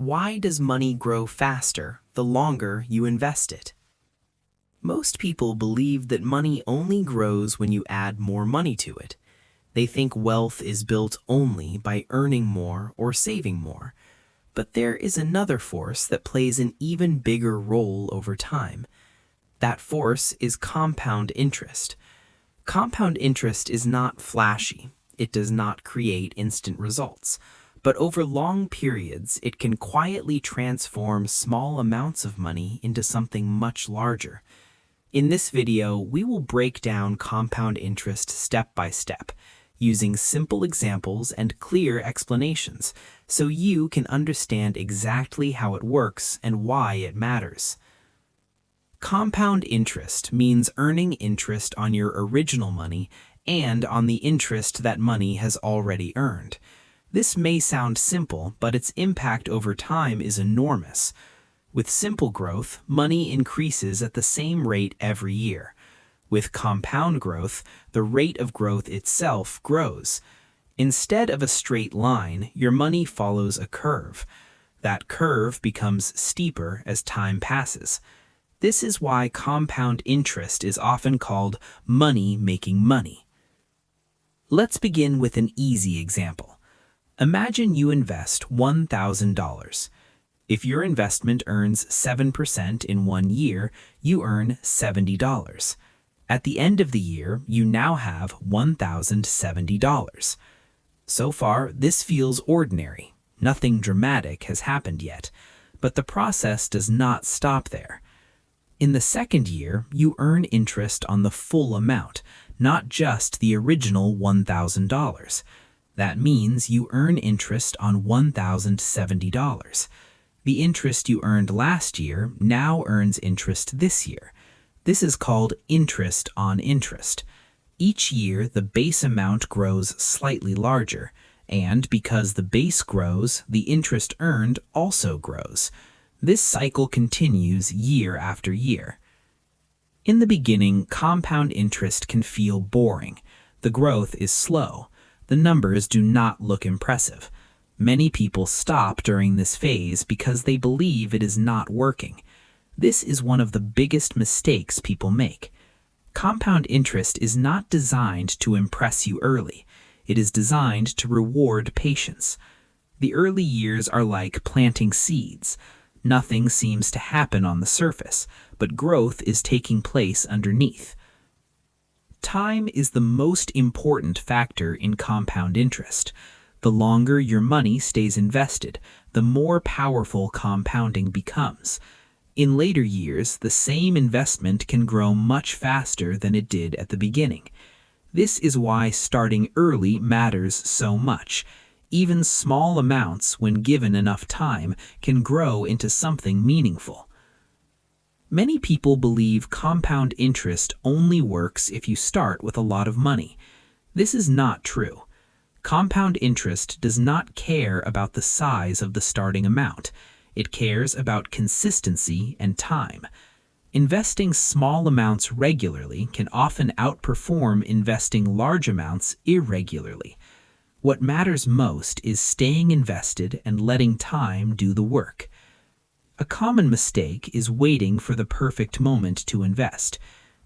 Why does money grow faster the longer you invest it? Most people believe that money only grows when you add more money to it. They think wealth is built only by earning more or saving more. But there is another force that plays an even bigger role over time. That force is compound interest. Compound interest is not flashy. It does not create instant results. But over long periods, it can quietly transform small amounts of money into something much larger. In this video, we will break down compound interest step by step, using simple examples and clear explanations, so you can understand exactly how it works and why it matters. Compound interest means earning interest on your original money and on the interest that money has already earned. This may sound simple, but its impact over time is enormous. With simple growth, money increases at the same rate every year. With compound growth, the rate of growth itself grows. Instead of a straight line, your money follows a curve. That curve becomes steeper as time passes. This is why compound interest is often called money making money. Let's begin with an easy example. Imagine you invest $1,000. If your investment earns 7% in 1 year, you earn $70. At the end of the year, you now have $1,070. So far, this feels ordinary. Nothing dramatic has happened yet. But the process does not stop there. In the second year, you earn interest on the full amount, not just the original $1,000. That means you earn interest on $1,070. The interest you earned last year now earns interest this year. This is called interest on interest. Each year, the base amount grows slightly larger, and because the base grows, the interest earned also grows. This cycle continues year after year. In the beginning, compound interest can feel boring. The growth is slow. The numbers do not look impressive. Many people stop during this phase because they believe it is not working. This is one of the biggest mistakes people make. Compound interest is not designed to impress you early. It is designed to reward patience. The early years are like planting seeds. Nothing seems to happen on the surface, but growth is taking place underneath. Time is the most important factor in compound interest. The longer your money stays invested, the more powerful compounding becomes. In later years, the same investment can grow much faster than it did at the beginning. This is why starting early matters so much. Even small amounts, when given enough time, can grow into something meaningful. Many people believe compound interest only works if you start with a lot of money. This is not true. Compound interest does not care about the size of the starting amount. It cares about consistency and time. Investing small amounts regularly can often outperform investing large amounts irregularly. What matters most is staying invested and letting time do the work. A common mistake is waiting for the perfect moment to invest.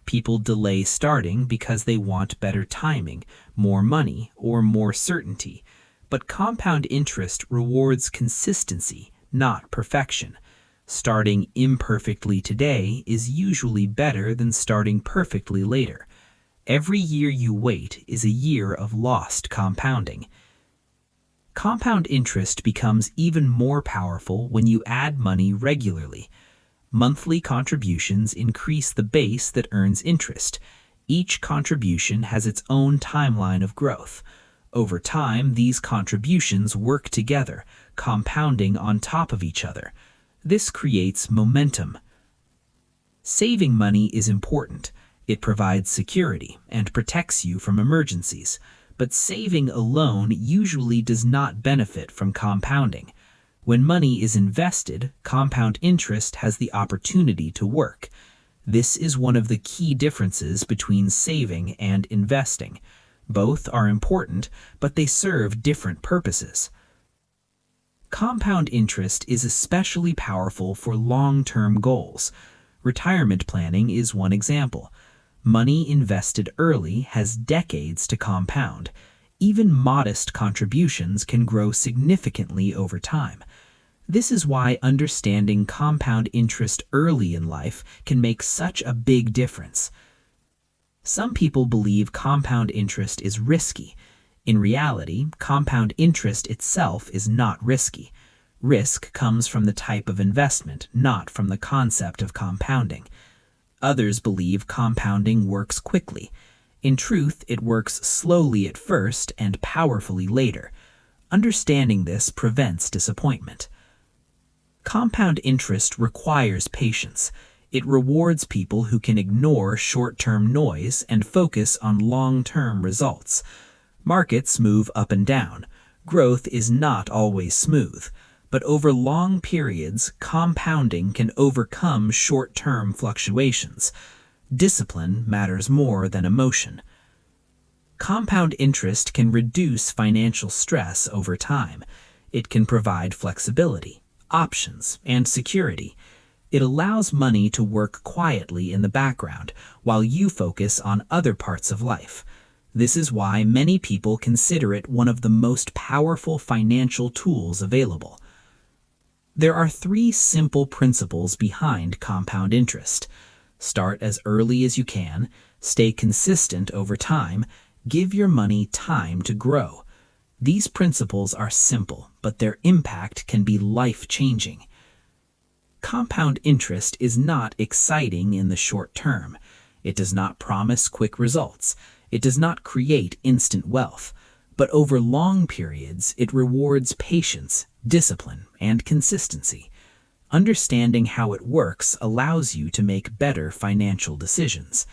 People delay starting because they want better timing, more money, or more certainty. But compound interest rewards consistency, not perfection. Starting imperfectly today is usually better than starting perfectly later. Every year you wait is a year of lost compounding. Compound interest becomes even more powerful when you add money regularly. Monthly contributions increase the base that earns interest. Each contribution has its own timeline of growth. Over time, these contributions work together, compounding on top of each other. This creates momentum. Saving money is important. It provides security and protects you from emergencies. But saving alone usually does not benefit from compounding. When money is invested, compound interest has the opportunity to work. This is one of the key differences between saving and investing. Both are important, but they serve different purposes. Compound interest is especially powerful for long-term goals. Retirement planning is one example. Money invested early has decades to compound. Even modest contributions can grow significantly over time. This is why understanding compound interest early in life can make such a big difference. Some people believe compound interest is risky. In reality, compound interest itself is not risky. Risk comes from the type of investment, not from the concept of compounding. Others believe compounding works quickly. In truth, it works slowly at first and powerfully later. Understanding this prevents disappointment. Compound interest requires patience. It rewards people who can ignore short-term noise and focus on long-term results. Markets move up and down. Growth is not always smooth. But over long periods, compounding can overcome short-term fluctuations. Discipline matters more than emotion. Compound interest can reduce financial stress over time. It can provide flexibility, options, and security. It allows money to work quietly in the background while you focus on other parts of life. This is why many people consider it one of the most powerful financial tools available. There are 3 simple principles behind compound interest. Start as early as you can, stay consistent over time, give your money time to grow. These principles are simple, but their impact can be life-changing. Compound interest is not exciting in the short term. It does not promise quick results. It does not create instant wealth. But over long periods, it rewards patience, discipline, and consistency. Understanding how it works allows you to make better financial decisions.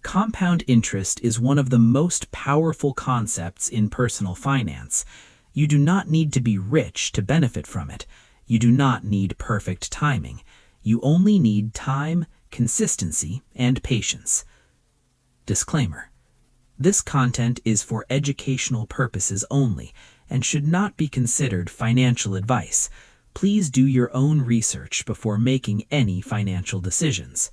Compound interest is one of the most powerful concepts in personal finance. You do not need to be rich to benefit from it. You do not need perfect timing. You only need time, consistency, and patience. Disclaimer: this content is for educational purposes only and should not be considered financial advice. Please do your own research before making any financial decisions.